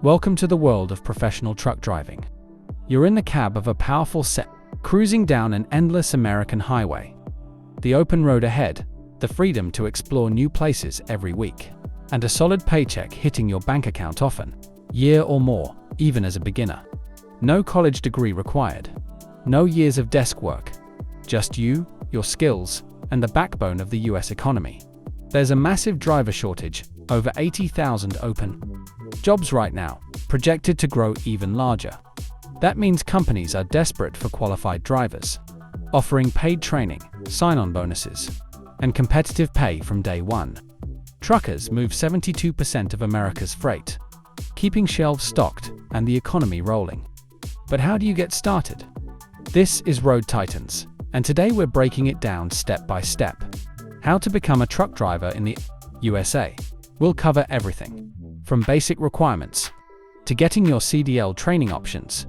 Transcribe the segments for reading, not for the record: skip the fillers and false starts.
Welcome to the world of professional truck driving. You're in the cab of a powerful set, cruising down an endless American highway. The open road ahead, the freedom to explore new places every week, and a solid paycheck hitting your bank account often, year or more, even as a beginner. No college degree required. No years of desk work. Just you, your skills, and the backbone of the US economy. There's a massive driver shortage, over 80,000 open jobs right now, projected to grow even larger. That means companies are desperate for qualified drivers, offering paid training, sign-on bonuses, and competitive pay from day one. Truckers move 72% of America's freight, keeping shelves stocked and the economy rolling. But how do you get started? This is Road Titans, and today we're breaking it down step by step. How to become a truck driver in the USA. We'll cover everything, from basic requirements to getting your CDL training options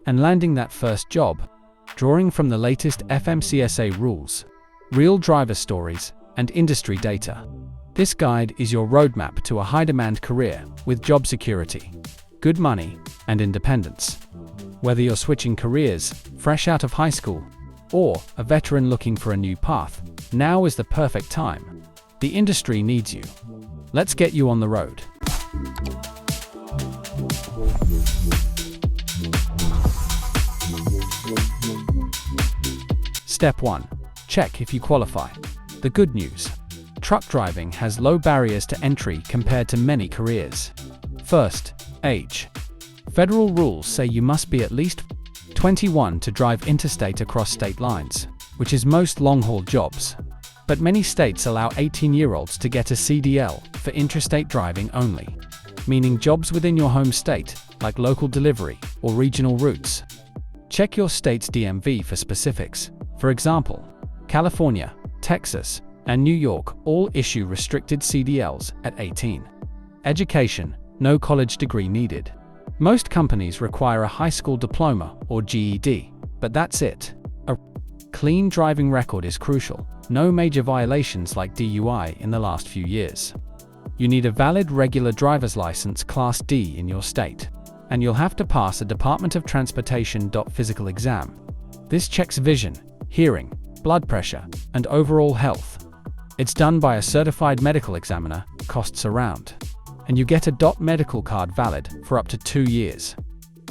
and landing that first job, drawing from the latest FMCSA rules, real driver stories, and industry data. This guide is your roadmap to a high-demand career with job security, good money, and independence. Whether you're switching careers, fresh out of high school, or a veteran looking for a new path, now is the perfect time. The industry needs you. Let's get you on the road. Step 1. Check if you qualify. The good news. Truck driving has low barriers to entry compared to many careers. First, age. Federal rules say you must be at least 21 to drive interstate across state lines, which is most long-haul jobs. But many states allow 18-year-olds to get a CDL for interstate driving only, meaning jobs within your home state, like local delivery or regional routes. Check your state's DMV for specifics. For example, California, Texas, and New York all issue restricted CDLs at 18. Education, no college degree needed. Most companies require a high school diploma or GED, but that's it. A clean driving record is crucial. No major violations like DUI in the last few years. You need a valid regular driver's license Class D in your state, and you'll have to pass a Department of Transportation physical exam. This checks vision, hearing, blood pressure, and overall health. It's done by a certified medical examiner, costs around, and you get a medical card valid for up to 2 years.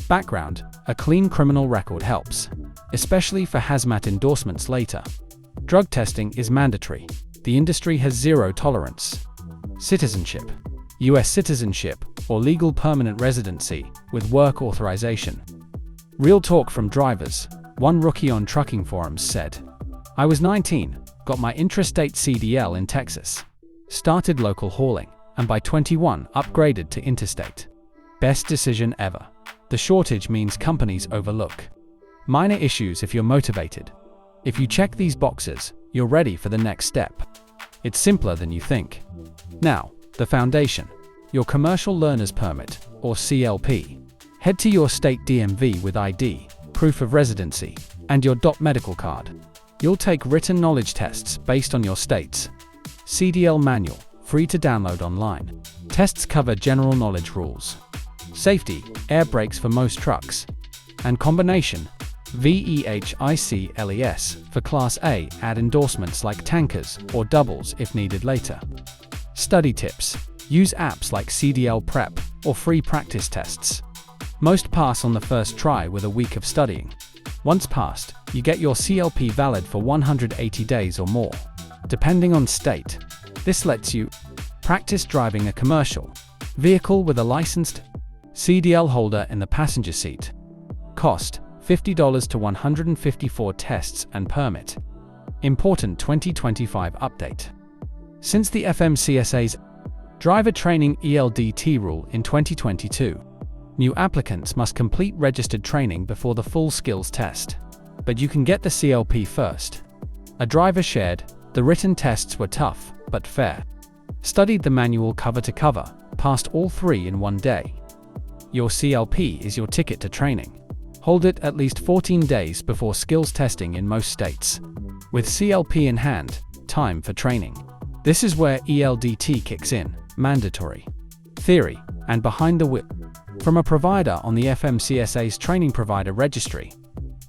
Background, a clean criminal record helps, especially for hazmat endorsements later. Drug testing is mandatory. The industry has zero tolerance. Citizenship. US citizenship or legal permanent residency with work authorization. Real talk from drivers. One rookie on trucking forums said, "I was 19, got my intrastate CDL in Texas, started local hauling, and by 21 upgraded to interstate. Best decision ever." The shortage means companies overlook minor issues if you're motivated. If you check these boxes, you're ready for the next step. It's simpler than you think. Now, the foundation. Your Commercial Learner's Permit, or CLP. Head to your state DMV with ID, proof of residency, and your medical card. You'll take written knowledge tests based on your state's CDL manual, free to download online. Tests cover general knowledge rules, safety, air brakes for most trucks, and combination VEHICLES for Class A. Add endorsements like tankers or doubles if needed later. Study tips. Use apps like CDL Prep or free practice tests. Most pass on the first try with a week of studying. Once passed, you get your CLP valid for 180 days or more, depending on state. This lets you practice driving a commercial vehicle with a licensed CDL holder in the passenger seat. Cost $50 to 154 tests and permit. Important 2025 update. Since the FMCSA's driver training ELDT rule in 2022, new applicants must complete registered training before the full skills test. But you can get the CLP first. A driver shared, "The written tests were tough, but fair. Studied the manual cover to cover, passed all 3 in 1 day." Your CLP is your ticket to training. Hold it at least 14 days before skills testing in most states. With CLP in hand, time for training. This is where ELDT kicks in, mandatory. Theory, and behind the wheel. From a provider on the FMCSA's Training Provider Registry.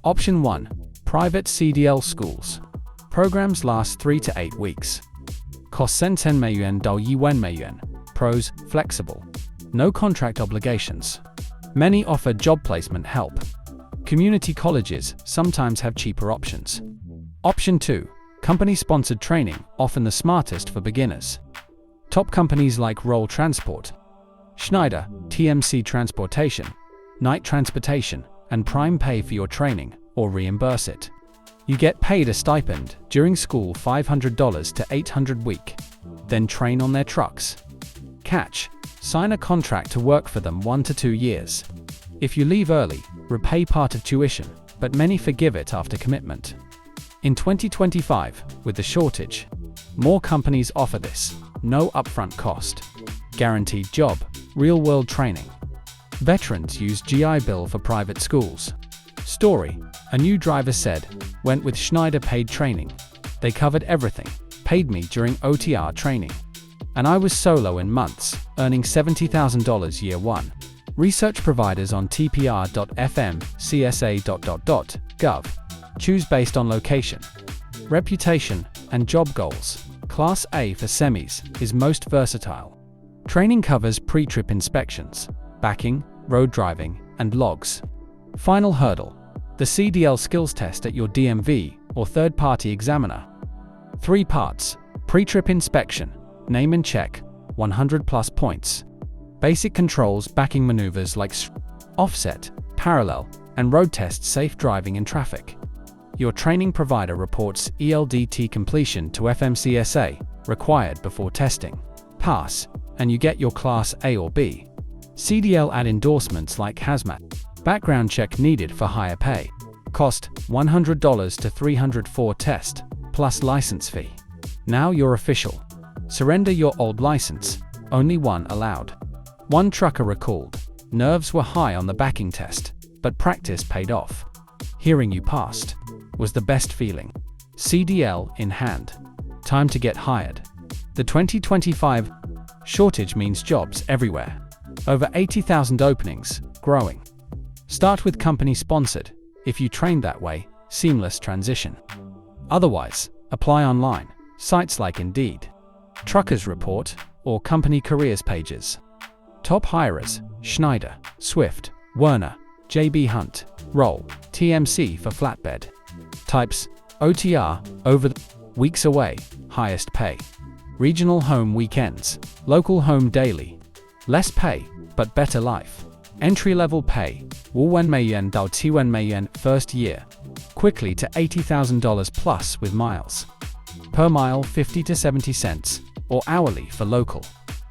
Option 1. Private CDL schools. Programs last 3 to 8 weeks. Cost 10,000 yuan到1万元. Pros, flexible. No contract obligations. Many offer job placement help. Community colleges sometimes have cheaper options. Option 2. Company-sponsored training, often the smartest for beginners. Top companies like Roll Transport, Schneider, TMC Transportation, Night Transportation, and Prime pay for your training or reimburse it. You get paid a stipend during school $500 to $800 week. Then train on their trucks. Catch. Sign a contract to work for them 1 to 2 years. If you leave early, repay part of tuition, but many forgive it after commitment. In 2025, with the shortage, more companies offer this. No upfront cost. Guaranteed job. Real-world training. Veterans use GI Bill for private schools. Story. A new driver said, went with Schneider paid training. They covered everything, paid me during OTR training. And I was solo in months, earning $70,000 year 1. Research providers on tpr.fmcsa.gov. Choose based on location, reputation, and job goals. Class A for semis is most versatile. Training covers pre-trip inspections, backing, road driving, and logs. Final hurdle. The CDL skills test at your DMV or third-party examiner. 3 parts. Pre-trip inspection, name and check, 100+ points. Basic controls, backing maneuvers like offset, parallel, and road test safe driving in traffic. Your training provider reports ELDT completion to FMCSA, required before testing. Pass, and you get your Class A or B. CDL add endorsements like hazmat. Background check needed for higher pay. Cost $100 to $304 test, plus license fee. Now you're official. Surrender your old license, only one allowed. One trucker recalled, nerves were high on the backing test, but practice paid off. Hearing you passed was the best feeling. CDL in hand. Time to get hired. The 2025 shortage means jobs everywhere. Over 80,000 openings, growing. Start with company-sponsored. If you trained that way, seamless transition. Otherwise, apply online, sites like Indeed, Truckers Report, or company careers pages. Top hirers: Schneider, Swift, Werner, JB Hunt, Roll, TMC for flatbed. Types: OTR, over the weeks away, highest pay. Regional home weekends, local home daily. Less pay, but better life. Entry-level pay, 5万元到7万元 first year. Quickly to $80,000 plus with miles. Per mile 50 to 70 cents, or hourly for local.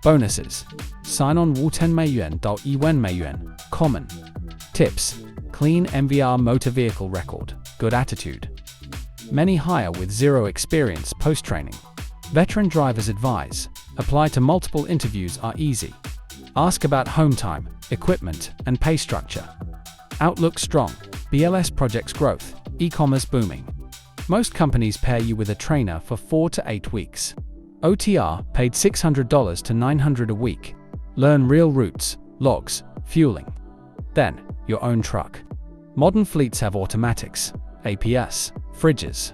Bonuses. Sign-on 5,000元到1万元, common. Tips. Clean MVR motor vehicle record, good attitude. Many hire with zero experience post-training. Veteran drivers advise, apply to multiple interviews are easy. Ask about home time, equipment, and pay structure. Outlook strong, BLS projects growth, e-commerce booming. Most companies pair you with a trainer for 4 to 8 weeks. OTR paid $600 to $900 a week. Learn real routes, logs, fueling. Then, your own truck. Modern fleets have automatics, APS, fridges.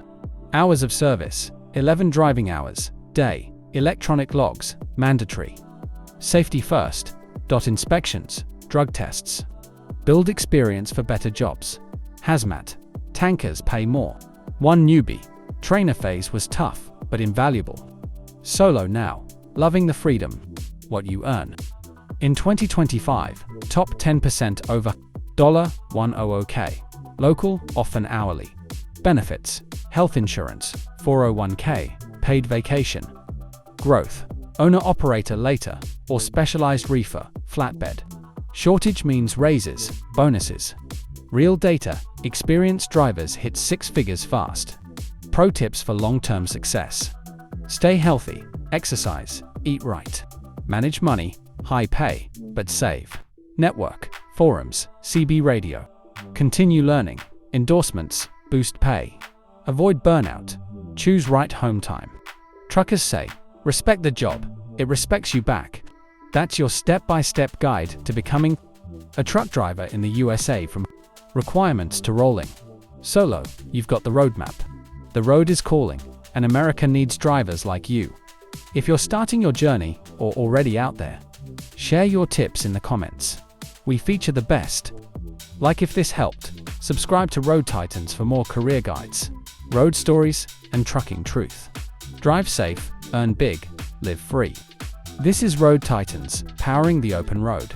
Hours of service, 11 driving hours, day, electronic logs, mandatory. Safety first, inspections, drug tests. Build experience for better jobs. Hazmat, tankers pay more. One newbie, trainer phase was tough, but invaluable. Solo now, loving the freedom, what you earn. In 2025, top 10% over $100K. Local, often hourly. Benefits, health insurance, 401k, paid vacation. Growth, owner-operator later, or specialized reefer, flatbed. Shortage means raises, bonuses. Real data, experienced drivers hit 6 figures fast. Pro tips for long-term success. Stay healthy, exercise, eat right. Manage money, high pay, but save. Network, forums, CB radio. Continue learning, endorsements, boost pay. Avoid burnout. Choose right home time. Truckers say, respect the job, it respects you back. That's your step-by-step guide to becoming A truck driver in the USA from requirements to rolling. Solo, you've got the roadmap. The road is calling, and America needs drivers like you. If you're starting your journey or already out there, share your tips in the comments. We feature the best. Like if this helped, subscribe to Road Titans for more career guides, road stories, and trucking truth. Drive safe, earn big, live free. This is Road Titans, powering the open road.